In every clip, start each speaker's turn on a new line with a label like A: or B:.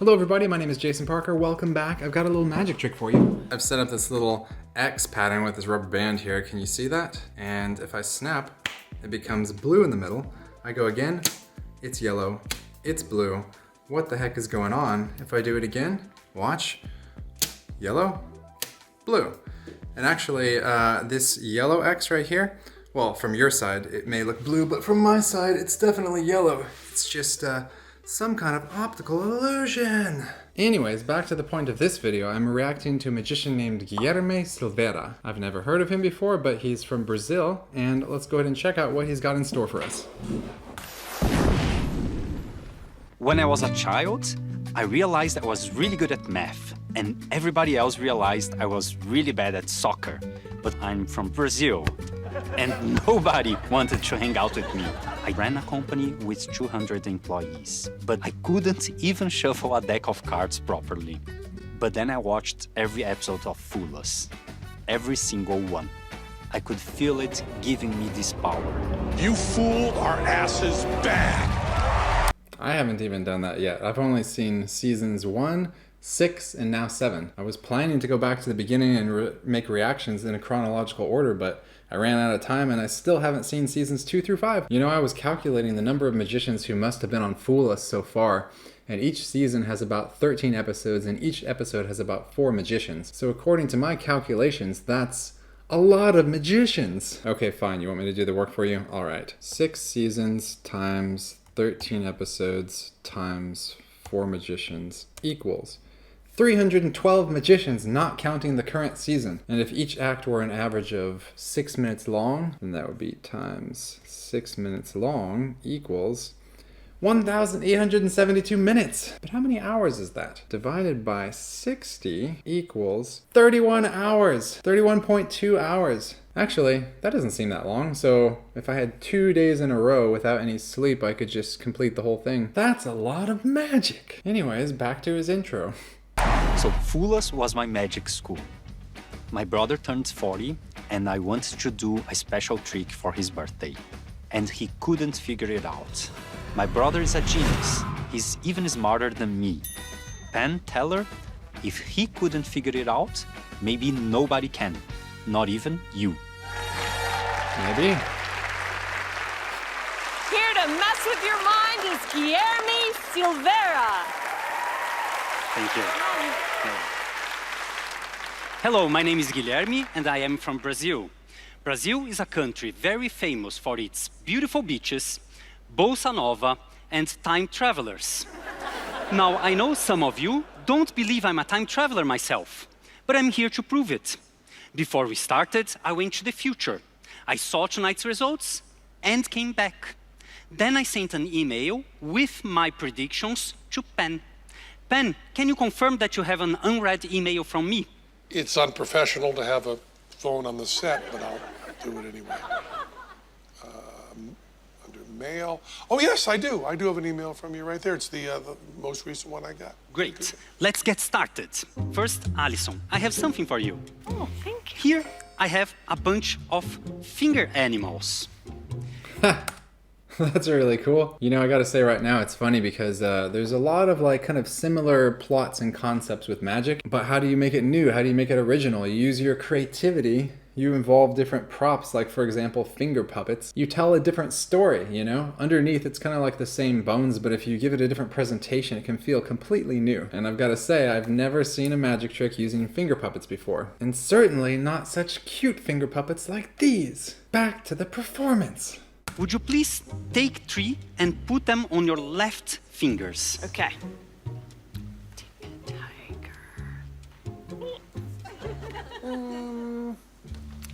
A: Hello everybody, my name is Jason Parker. Welcome back. I've got a little magic trick for you. I've set up this little X pattern with this rubber band here. Can you see that? And if I snap, it becomes blue in the middle. I go again, it's yellow, it's blue. What the heck is going on? If I do it again, watch, yellow, blue. And actually, this yellow X right here, well, from your side, it may look blue, but from my side, it's definitely yellow. It's just some kind of optical illusion. Anyways, back to the point of this video, I'm reacting to a magician named Guilherme Silveira. I've never heard of him before, but he's from Brazil, and let's go ahead and check out what he's got in store for us.
B: When I was a child, I realized I was really good at math, and everybody else realized I was really bad at soccer. But I'm from Brazil, and nobody wanted to hang out with me. I ran a company with 200 employees, but I couldn't even shuffle a deck of cards properly. But then I watched every episode of Fable's, every single one. I could feel it giving me this power.
C: You fooled our asses back!
A: I haven't even done that yet. I've only seen seasons 1, 6, and now 7. I was planning to go back to the beginning and make reactions in a chronological order, but I ran out of time and I still haven't seen seasons 2 through 5. You know, I was calculating the number of magicians who must have been on Fable's so far, and each season has about 13 episodes and each episode has about 4 magicians. So according to my calculations, that's a lot of magicians. Okay, fine, you want me to do the work for you? All right. 6 seasons times 13 episodes times 4 magicians equals 312 magicians, not counting the current season. And if each act were an average of 6 minutes long, then that would be times 6 minutes long equals 1,872 minutes. But how many hours is that? Divided by 60 equals 31 hours, 31.2 hours. Actually, that doesn't seem that long, so if I had 2 days in a row without any sleep, I could just complete the whole thing. That's a lot of magic. Anyways, back to his intro.
B: So Fable's was my magic school. My brother turned 40, and I wanted to do a special trick for his birthday. And he couldn't figure it out. My brother is a genius. He's even smarter than me. Penn and Teller, if he couldn't figure it out, maybe nobody can. Not even you.
A: Maybe.
D: Here to mess with your mind is Guilherme Silveira.
B: Thank you. Hello, my name is Guilherme and I am from Brazil. Brazil is a country very famous for its beautiful beaches, bossa nova, and time travelers. Now, I know some of you don't believe I'm a time traveler myself, but I'm here to prove it. Before we started, I went to the future. I saw tonight's results and came back. Then I sent an email with my predictions to Penn. Penn, can you confirm that you have an unread email from me?
C: It's unprofessional to have a phone on the set, but I'll do it anyway. Under mail. Oh, yes, I do. I do have an email from you right there. It's the most recent one I got.
B: Great. Let's get started. First, Alison, I have something for you.
D: Oh, thank you.
B: Here, I have a bunch of finger animals.
A: That's really cool. You know, I gotta say right now, it's funny because there's a lot of like kind of similar plots and concepts with magic, but how do you make it new? How do you make it original? You use your creativity. You involve different props, like for example, finger puppets. You tell a different story, you know? Underneath, it's kind of like the same bones, but if you give it a different presentation, it can feel completely new. And I've gotta say, I've never seen a magic trick using finger puppets before. And certainly not such cute finger puppets like these. Back to the performance.
B: Would you please take 3 and put them on your left fingers?
D: Okay. Take a tiger.
C: You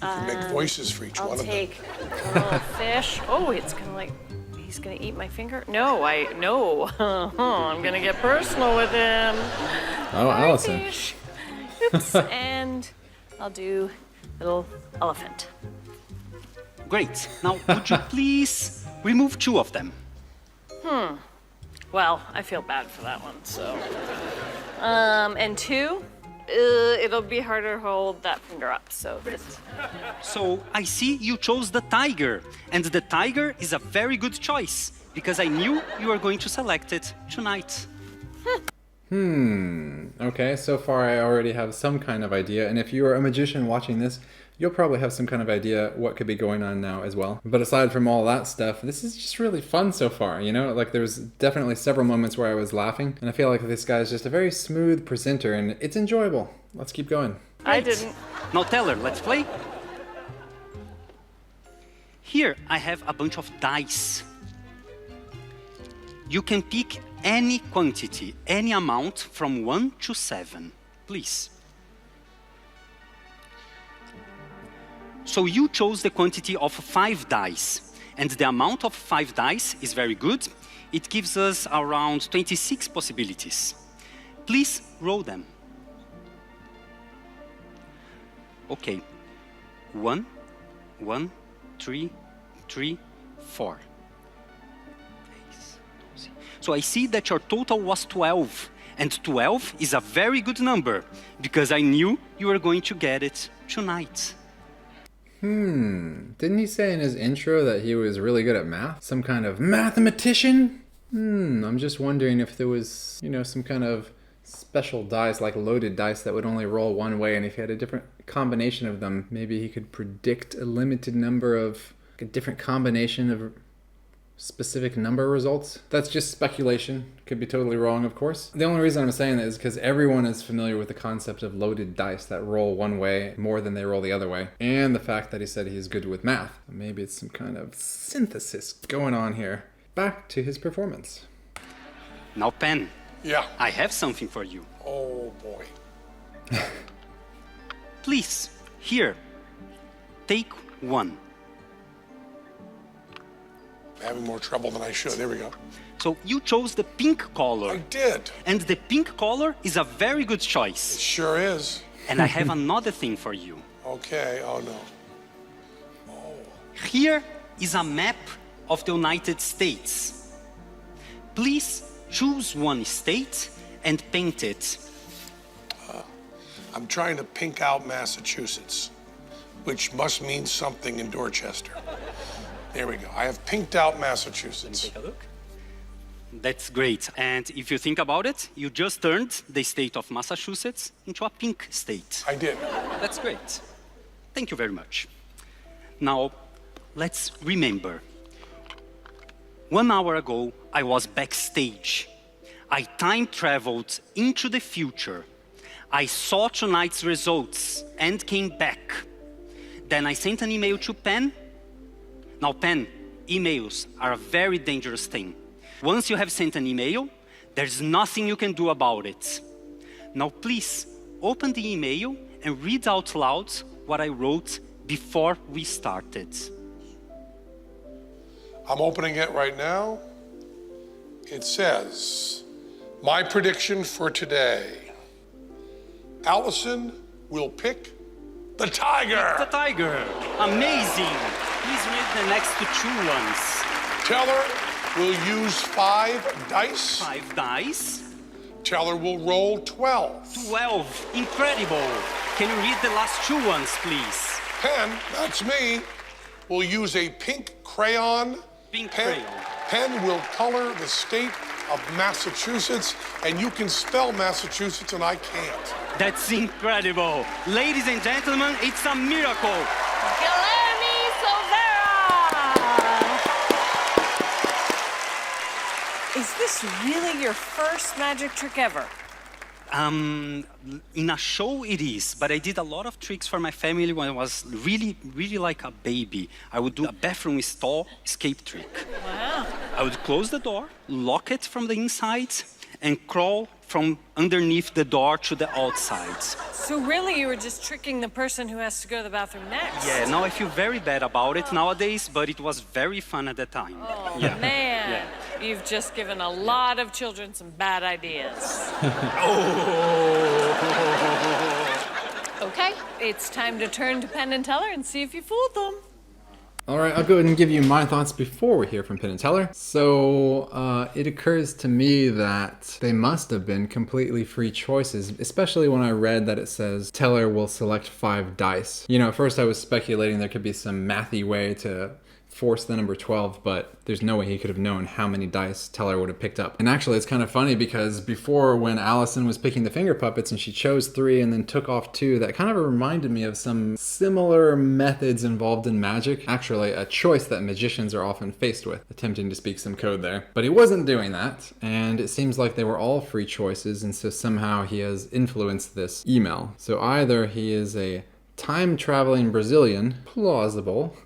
C: can make voices for each one
D: I'll
C: of them.
D: take a little fish. Oh, it's gonna like, he's gonna eat my finger. No, I'm gonna get personal with him.
A: Oh,
D: Hi,
A: Allison.
D: fish. Oops, and I'll do little elephant.
B: Great. Now, would you please remove 2 of them?
D: Well, I feel bad for that one, so. And 2, it'll be harder to hold that finger up, so just.
B: So, I see you chose the tiger. And the tiger is a very good choice, because I knew you were going to select it tonight.
A: Okay, so far I already have some kind of idea, and if you are a magician watching this, you'll probably have some kind of idea what could be going on now as well. But aside from all that stuff, this is just really fun so far, you know? Like there's definitely several moments where I was laughing, and I feel like this guy is just a very smooth presenter, and it's enjoyable. Let's keep going.
D: I didn't.
B: Now, Teller, let's play. Here, I have a bunch of dice. You can pick any quantity, any amount from 1 to 7, please. So you chose the quantity of 5 dice, and the amount of 5 dice is very good. It gives us around 26 possibilities. Please roll them. Okay. 1, 1, 3, 3, 4. So I see that your total was 12, and 12 is a very good number, because I knew you were going to get it tonight.
A: Didn't he say in his intro that he was really good at math? Some kind of mathematician? I'm just wondering if there was, you know, some kind of special dice, like loaded dice that would only roll one way, and if he had a different combination of them, maybe he could predict a limited number of, a different combination of specific number results. That's just speculation. Could be totally wrong, of course. The only reason I'm saying that is because everyone is familiar with the concept of loaded dice that roll one way more than they roll the other way. And the fact that he said he's good with math. Maybe it's some kind of synthesis going on here. Back to his performance.
B: Now, Penn.
C: Yeah.
B: I have something for you.
C: Oh, boy.
B: Please, here, take 1.
C: Having more trouble than I should. There we go.
B: So you chose the pink color.
C: I did.
B: And the pink color is a very good
C: It
B: choice.
C: sure is.
B: And I have another thing for you.
C: Okay. Oh, no.
B: Here is a map of the United States. Please choose one state and paint it.
C: I'm trying to pink out Massachusetts, which must mean something in Dorchester. There we go. I have pinked out Massachusetts.
B: Take a look. That's great. And if you think about it, you just turned the state of Massachusetts into a pink state.
C: I did.
B: That's great. Thank you very much. Now, let's remember. 1 hour ago, I was backstage. I time traveled into the future. I saw tonight's results and came back. Then I sent an email to Penn. Now, Penn, emails are a very dangerous thing. Once you have sent an email, there's nothing you can do about it. Now, please, open the email and read out loud what I wrote before we started.
C: I'm opening it right now. It says, my prediction for today. Allison will pick the tiger.
B: The tiger. Amazing. Please read the next 2 ones.
C: Teller will use 5 dice.
B: 5 dice.
C: Teller will roll 12.
B: 12. Incredible. Can you read the last 2 ones, please?
C: Penn, that's me, will use a pink crayon.
B: Pink crayon.
C: Penn will color the state of Massachusetts, and you can spell Massachusetts and I can't.
B: That's incredible. Ladies and gentlemen, it's a miracle.
D: Guilherme Silveira! Is this really your first magic trick ever?
B: In a show it is, but I did a lot of tricks for my family when I was really, really like a baby. I would do a bathroom stall escape trick.
D: Wow.
B: I would close the door, lock it from the inside, and crawl from underneath the door to the outside.
D: So really you were just tricking the person who has to go to the bathroom next?
B: Yeah, now I feel very bad about it nowadays, but it was very fun at the time.
D: Oh,
B: Yeah.
D: man.
B: Yeah.
D: You've just given a lot of children some bad ideas. Okay, it's time to turn to Penn and Teller and see if you fooled them.
A: All right, I'll go ahead and give you my thoughts before we hear from Penn and Teller. So it occurs to me that they must have been completely free choices, especially when I read that it says Teller will select 5 dice. You know, at first I was speculating there could be some mathy way to force the number 12, but there's no way he could have known how many dice Teller would have picked up. And actually, it's kind of funny because before, when Allison was picking the finger puppets and she chose 3 and then took off 2, that kind of reminded me of some similar methods involved in magic. Actually, a choice that magicians are often faced with, attempting to speak some code there. But he wasn't doing that, and it seems like they were all free choices, and so somehow he has influenced this email. So either he is a time-traveling Brazilian, plausible,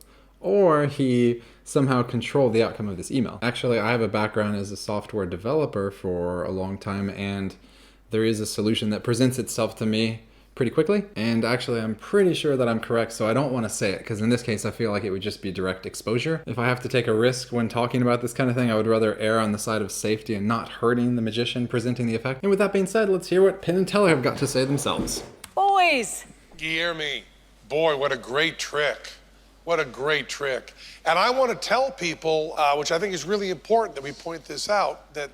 A: or he somehow controlled the outcome of this email. Actually, I have a background as a software developer for a long time, and there is a solution that presents itself to me pretty quickly. And actually, I'm pretty sure that I'm correct, so I don't want to say it, because in this case, I feel like it would just be direct exposure. If I have to take a risk when talking about this kind of thing, I would rather err on the side of safety and not hurting the magician presenting the effect. And with that being said, let's hear what Penn and Teller have got to say themselves.
D: Boys!
C: Guilherme, boy, what a great trick. What a great trick. And I want to tell people, which I think is really important that we point this out, that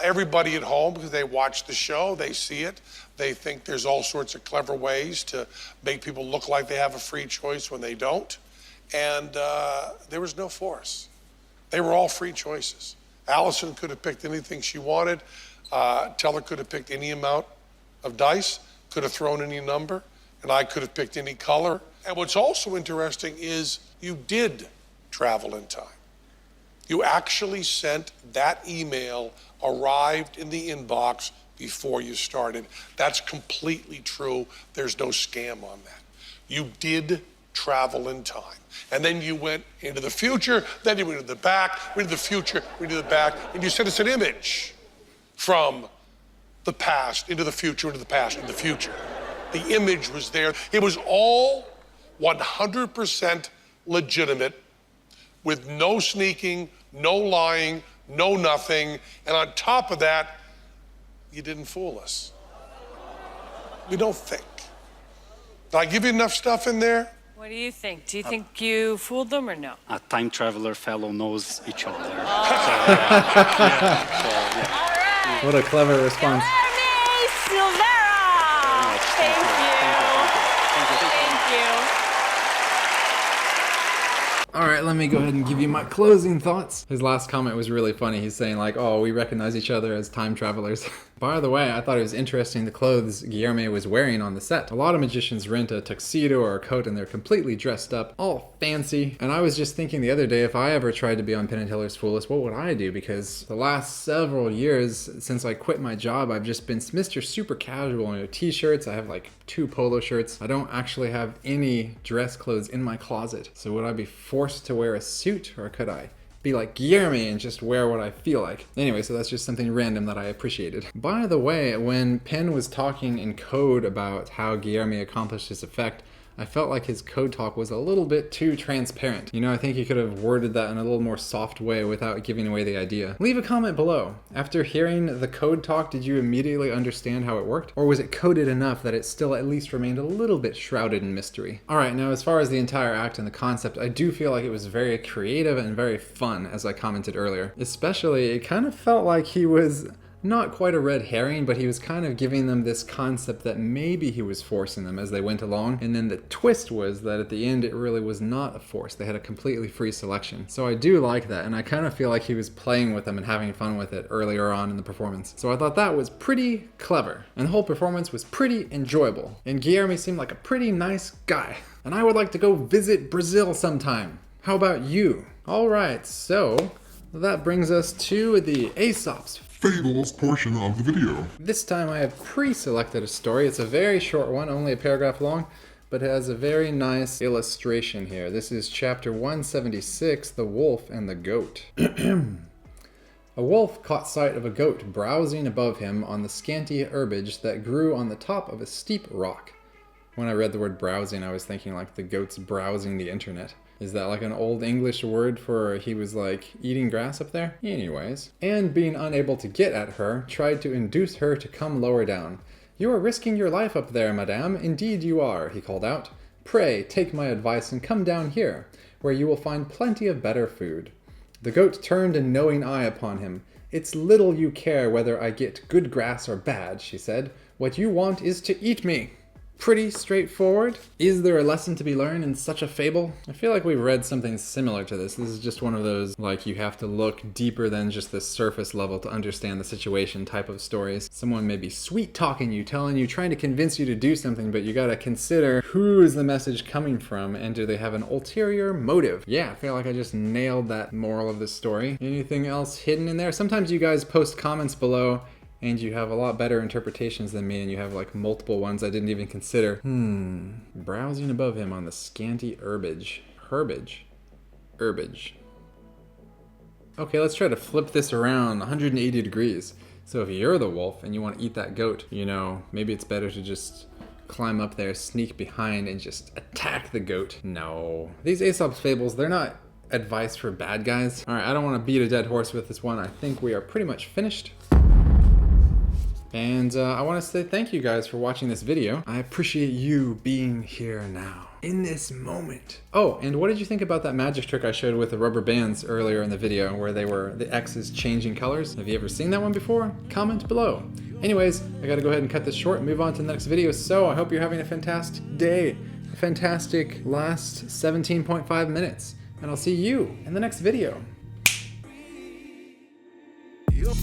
C: everybody at home, because they watch the show, they see it, they think there's all sorts of clever ways to make people look like they have a free choice when they don't. And there was no force. They were all free choices. Allison could have picked anything she wanted. Teller could have picked any amount of dice, could have thrown any number, and I could have picked any color. And what's also interesting is you did travel in time. You actually sent that email, arrived in the inbox before you started. That's completely true. There's no scam on that. You did travel in time. And then you went into the future, then you went to the back, went to the future, went to the back, and you sent us an image from the past into the future, into the past, into the future. The image was there. It was all 100% legitimate, with no sneaking, no lying, no nothing. And on top of that, you didn't fool us. We don't think. Did I give you enough stuff in there?
D: What do you think? Do you think you fooled them or no?
B: A time traveler fellow knows each other.
A: What a clever response.
D: Guilherme Silveira! Thank you.
A: All right, let me go ahead and give you my closing thoughts. His last comment was really funny. He's saying like, oh, we recognize each other as time travelers. By the way, I thought it was interesting the clothes Guilherme was wearing on the set. A lot of magicians rent a tuxedo or a coat and they're completely dressed up, all fancy. And I was just thinking the other day, if I ever tried to be on Penn and Teller's Fool List, what would I do? Because the last several years since I quit my job, I've just been Mr. Super Casual. T-shirts, I have like 2 polo shirts. I don't actually have any dress clothes in my closet. So would I be forced to wear a suit, or could I be like Guilherme and just wear what I feel like? Anyway, so that's just something random that I appreciated. By the way, when Penn was talking in code about how Guilherme accomplished his effect, I felt like his code talk was a little bit too transparent. I think he could have worded that in a little more soft way without giving away the idea. Leave a comment below. After hearing the code talk, did you immediately understand how it worked? Or was it coded enough that it still at least remained a little bit shrouded in mystery? Alright, now as far as the entire act and the concept, I do feel like it was very creative and very fun, as I commented earlier. Especially, it kind of felt like he was not quite a red herring, but he was kind of giving them this concept that maybe he was forcing them as they went along. And then the twist was that at the end, it really was not a force. They had a completely free selection. So I do like that. And I kind of feel like he was playing with them and having fun with it earlier on in the performance. So I thought that was pretty clever. And the whole performance was pretty enjoyable. And Guilherme seemed like a pretty nice guy. And I would like to go visit Brazil sometime. How about you? All right, so that brings us to the AESOP'S
E: Fables portion of the video.
A: This time I have pre-selected a story. It's a very short one, only a paragraph long, but it has a very nice illustration here. This is chapter 176, The Wolf and the Goat. A wolf caught sight of a goat browsing above him on the scanty herbage that grew on the top of a steep rock. When I read the word browsing, I was thinking like the goat's browsing the internet. Is that like an old English word for he was like eating grass up there? Anyways. And being unable to get at her, tried to induce her to come lower down. You are risking your life up there, madame. Indeed you are, he called out. Pray, take my advice and come down here, where you will find plenty of better food. The goat turned a knowing eye upon him. It's little you care whether I get good grass or bad, she said. What you want is to eat me. Pretty straightforward. Is there a lesson to be learned in such a fable? I feel like we've read something similar to this. This is just one of those, like, you have to look deeper than just the surface level to understand the situation type of stories. Someone may be sweet talking you, telling you, trying to convince you to do something, but you gotta consider who is the message coming from and do they have an ulterior motive? Yeah, I feel like I just nailed that moral of this story. Anything else hidden in there? Sometimes you guys post comments below and you have a lot better interpretations than me, and you have like multiple ones I didn't even consider. Browsing above him on the scanty herbage. Herbage. Okay, let's try to flip this around 180 degrees. So if you're the wolf and you want to eat that goat, you know, maybe it's better to just climb up there, sneak behind, and just attack the goat. No. These Aesop's Fables, they're not advice for bad guys. All right, I don't want to beat a dead horse with this one. I think we are pretty much finished. And I want to say thank you guys for watching this video. I appreciate you being here now, in this moment. Oh, and what did you think about that magic trick I showed with the rubber bands earlier in the video where the X's changing colors? Have you ever seen that one before? Comment below. Anyways, I gotta go ahead and cut this short and move on to the next video. So I hope you're having a fantastic day, a fantastic last 17.5 minutes. And I'll see you in the next video.
F: Yep.